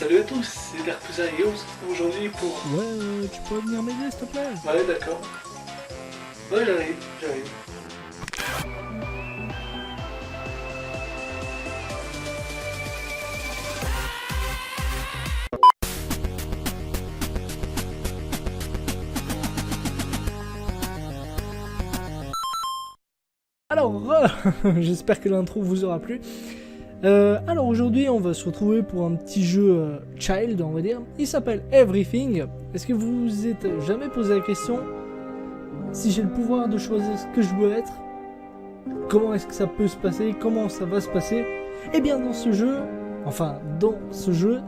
Salut à tous, c'est Darkuza et on se retrouve aujourd'hui pour... Ouais, tu peux venir m'aider s'il te plaît? Ouais, d'accord. Ouais, j'arrive. Alors, j'espère que l'intro vous aura plu. Alors aujourd'hui, on va se retrouver pour un petit jeu child, on va dire. Il s'appelle Everything. Est-ce que vous vous êtes jamais posé la question, si j'ai le pouvoir de choisir ce que je veux être, comment est-ce que ça peut se passer, comment ça va se passer? Eh bien dans ce jeu,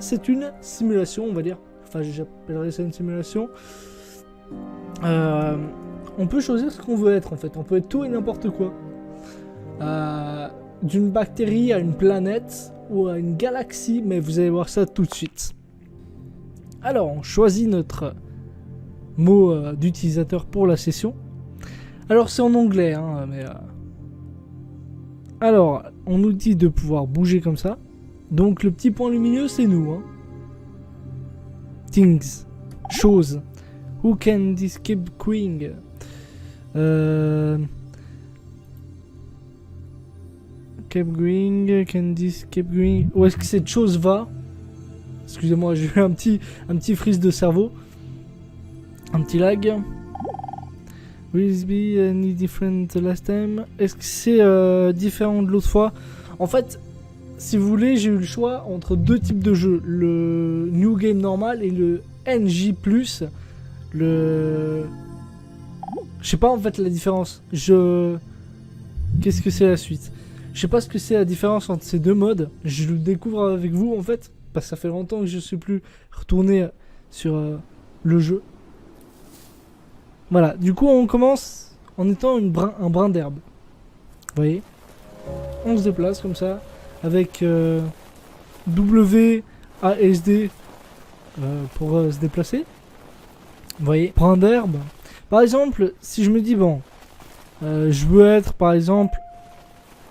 c'est une simulation, on va dire. Enfin, j'appellerais ça une simulation. On peut choisir ce qu'on veut être en fait. On peut être tout et n'importe quoi. D'une bactérie à une planète ou à une galaxie, mais vous allez voir ça tout de suite. Alors, on choisit notre mot d'utilisateur pour la session. Alors, c'est en anglais, hein, mais... Alors, on nous dit de pouvoir bouger comme ça. Donc, le petit point lumineux, c'est nous. Hein. Things. Choses. Who can this keep going? Keep going, can this keep going? Où est-ce que cette chose va? Excusez-moi, j'ai eu un petit freeze de cerveau. Un petit lag. Will it be any different the last time? Est-ce que c'est différent de l'autre fois? En fait, si vous voulez, j'ai eu le choix entre deux types de jeux. Le New Game normal et le NJ+. Je sais pas en fait la différence. Qu'est-ce que c'est la suite? Je sais pas ce que c'est la différence entre ces deux modes. Je le découvre avec vous en fait. Parce que ça fait longtemps que je suis plus retourné sur le jeu. Voilà, du coup on commence en étant un brin d'herbe. Vous voyez? On se déplace comme ça. Avec WASD pour se déplacer. Vous voyez? Brin d'herbe. Par exemple, si je me dis bon, je veux être par exemple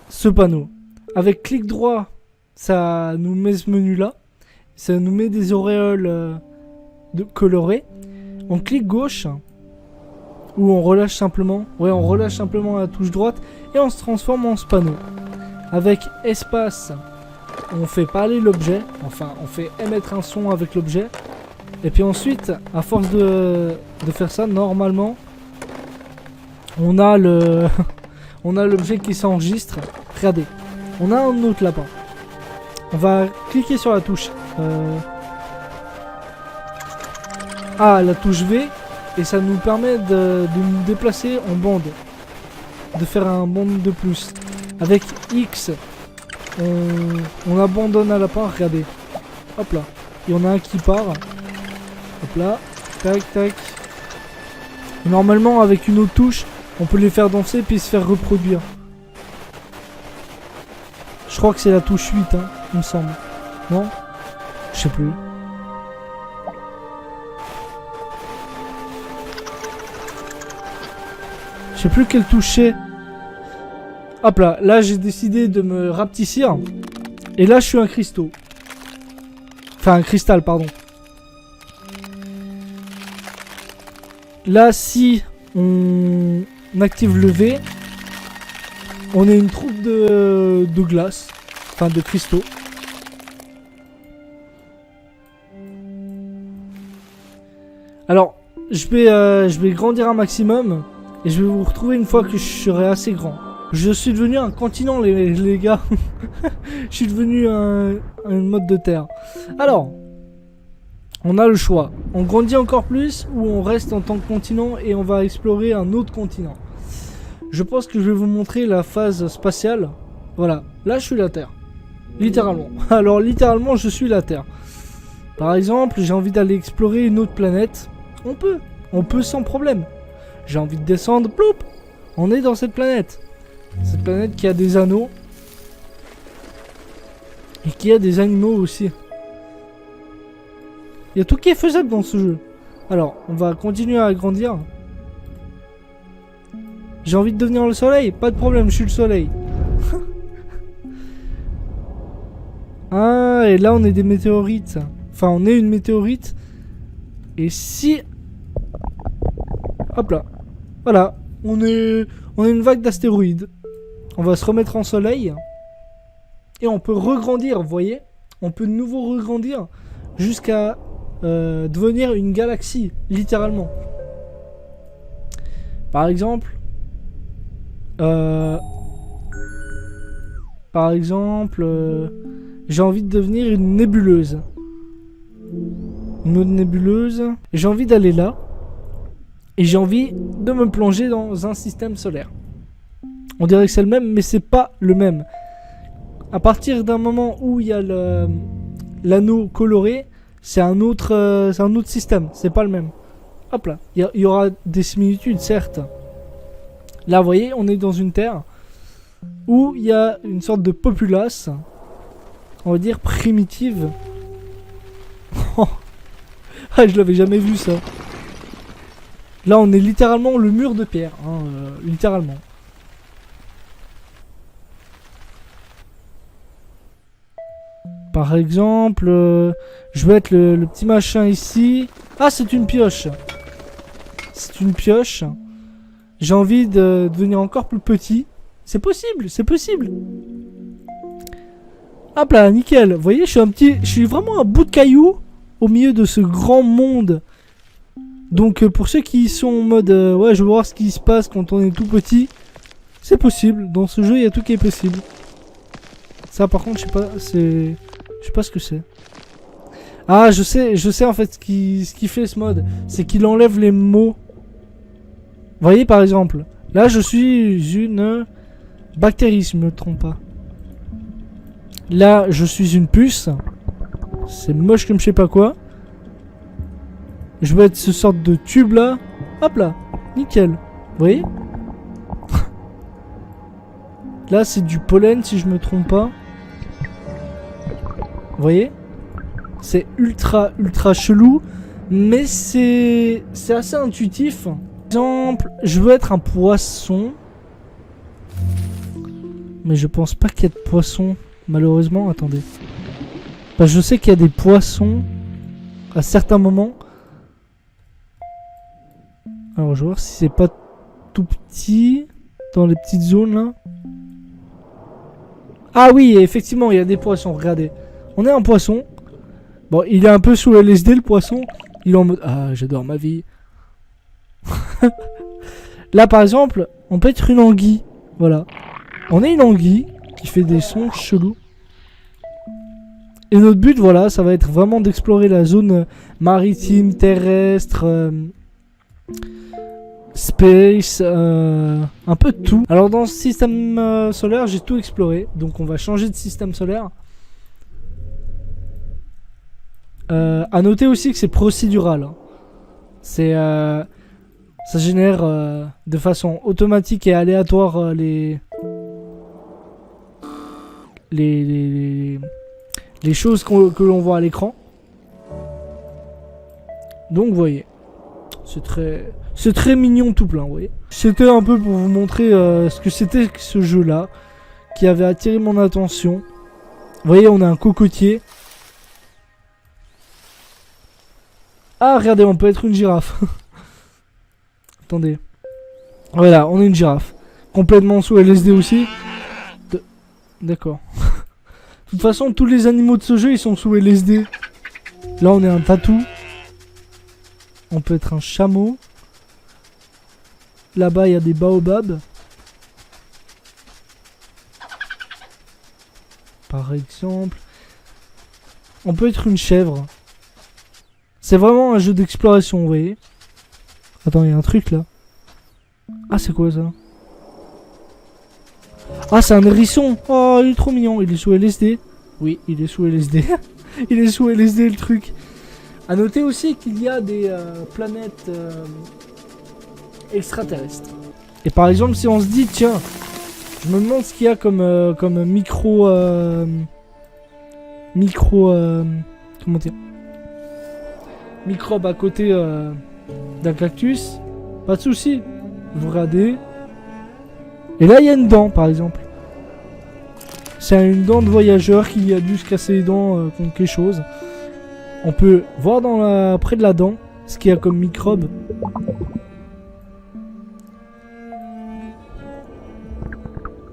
ce panneau. Avec clic droit, ça nous met ce menu là. Ça nous met des auréoles colorées. On clique gauche. Ou on relâche simplement. Ouais, on relâche simplement la touche droite. Et on se transforme en ce panneau. Avec espace, on fait parler l'objet. Enfin, on fait émettre un son avec l'objet. Et puis ensuite, à force de faire ça, normalement, on a l'objet qui s'enregistre. Regardez, on a un autre lapin. On va cliquer sur la touche. La touche V. Et ça nous permet de nous déplacer en bande. De faire un bond de plus. Avec X, on abandonne un lapin. Regardez. Hop là. Il y en a un qui part. Hop là. Tac, tac. Normalement, avec une autre touche, on peut les faire danser puis se faire reproduire. Je crois que c'est la touche 8, hein, il me semble. Non? Je sais plus. Je sais plus quelle touche c'est. Hop là, là j'ai décidé de me rapetissir. Et là je suis un cristaux. Enfin un cristal, pardon. Là si on active le V, on est une troupe de glace. Enfin de cristaux. Alors je vais grandir un maximum. Et je vais vous retrouver une fois que je serai assez grand. Je suis devenu un continent les gars. Je suis devenu un mode de terre. Alors, on a le choix. On grandit encore plus ou on reste en tant que continent et on va explorer un autre continent. Je pense que je vais vous montrer la phase spatiale. Voilà, là je suis la Terre. Littéralement. Alors littéralement je suis la Terre. Par exemple, j'ai envie d'aller explorer une autre planète. On peut sans problème. J'ai envie de descendre, ploup. On est dans cette planète. Cette planète qui a des anneaux. Et qui a des animaux aussi. Il y a tout qui est faisable dans ce jeu. Alors, on va continuer à grandir. J'ai envie de devenir le soleil. Pas de problème, je suis le soleil. Ah, et là on est des météorites. Enfin, Enfin, on est une météorite. Et si... Hop là. Voilà. On est une vague d'astéroïdes. On va se remettre en soleil. Et on peut regrandir, vous voyez. On peut de nouveau regrandir jusqu'à devenir une galaxie, littéralement. Par exemple... j'ai envie de devenir une nébuleuse. Une autre nébuleuse. J'ai envie d'aller là. Et j'ai envie de me plonger dans un système solaire. On dirait que c'est le même, mais c'est pas le même. À partir d'un moment où il y a l'anneau coloré, c'est un autre système. C'est pas le même. Hop là. Il y aura des similitudes, certes. Là, vous voyez, on est dans une terre où il y a une sorte de populace, on va dire primitive. Ah, je l'avais jamais vu ça. Là, on est littéralement le mur de pierre, hein, littéralement. Par exemple, je vais être le petit machin ici. Ah, c'est une pioche. C'est une pioche. J'ai envie de devenir encore plus petit. C'est possible, c'est possible. Hop là, nickel. Vous voyez, je suis vraiment un bout de caillou au milieu de ce grand monde. Donc pour ceux qui sont en mode ouais, je veux voir ce qui se passe quand on est tout petit, c'est possible. Dans ce jeu, il y a tout qui est possible. Ça, par contre, je sais pas ce que c'est. Ah, je sais en fait ce qui fait ce mode, c'est qu'il enlève les mots. Vous voyez, par exemple, là, je suis une bactérie, si je me trompe pas. Là, je suis une puce. C'est moche comme je sais pas quoi. Je vais être ce sorte de tube là. Hop là, nickel. Vous voyez? Là, c'est du pollen, si je me trompe pas. Vous voyez? C'est ultra chelou. Mais c'est assez intuitif. Par exemple, je veux être un poisson. Mais je pense pas qu'il y ait de poissons. Malheureusement, attendez. Bah, je sais qu'il y a des poissons à certains moments. Alors, je vais voir si c'est pas tout petit dans les petites zones là. Ah oui, effectivement, il y a des poissons. Regardez. On est un poisson. Bon, il est un peu sous LSD le poisson. Il est en mode ah, j'adore ma vie. Là, par exemple, on peut être une anguille. Voilà. On est une anguille qui fait des sons chelous. Et notre but, voilà, ça va être vraiment d'explorer la zone maritime, terrestre, space, un peu de tout. Alors dans ce système solaire, j'ai tout exploré. Donc on va changer de système solaire. À noter aussi que c'est procédural. Hein. C'est... ça génère de façon automatique et aléatoire les choses que l'on voit à l'écran. Donc vous voyez, c'est très mignon tout plein, vous voyez. C'était un peu pour vous montrer ce que c'était que ce jeu là, qui avait attiré mon attention. Vous voyez, on a un cocotier. Ah regardez, on peut être une girafe. Attendez. Voilà, on est une girafe. Complètement sous LSD aussi. D'accord. De toute façon, tous les animaux de ce jeu, ils sont sous LSD. Là, on est un tatou. On peut être un chameau. Là-bas, il y a des baobabs. Par exemple. On peut être une chèvre. C'est vraiment un jeu d'exploration, vous voyez. Attends, il y a un truc là. Ah, c'est quoi ça? Ah, c'est un hérisson. Oh, il est trop mignon. Il est sous LSD. Oui, il est sous LSD. Il est sous LSD le truc. A noter aussi qu'il y a des planètes extraterrestres. Et par exemple, si on se dit, tiens, je me demande ce qu'il y a comme micro... comment dire? Microbe à côté d'un cactus. Pas de souci. Vous regardez. Et là, il y a une dent, par exemple. C'est une dent de voyageur qui a dû se casser les dents contre quelque chose. on peut voir près de la dent ce qu'il y a comme microbe.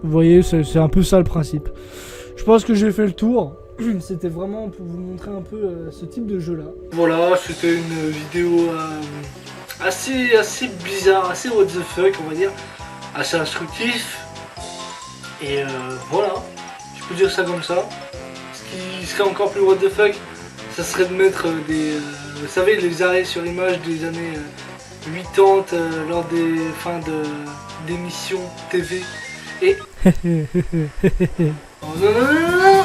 Vous voyez, c'est un peu ça le principe. Je pense que j'ai fait le tour. C'était vraiment pour vous montrer un peu ce type de jeu là. Voilà, c'était une vidéo assez bizarre, assez what the fuck on va dire, assez instructif. Et voilà, je peux dire ça comme ça. Ce qui serait encore plus what the fuck, ça serait de mettre des, vous savez, les arrêts sur image des années 80 lors des fins d'émissions TV. Et... oh, non, non, non, non,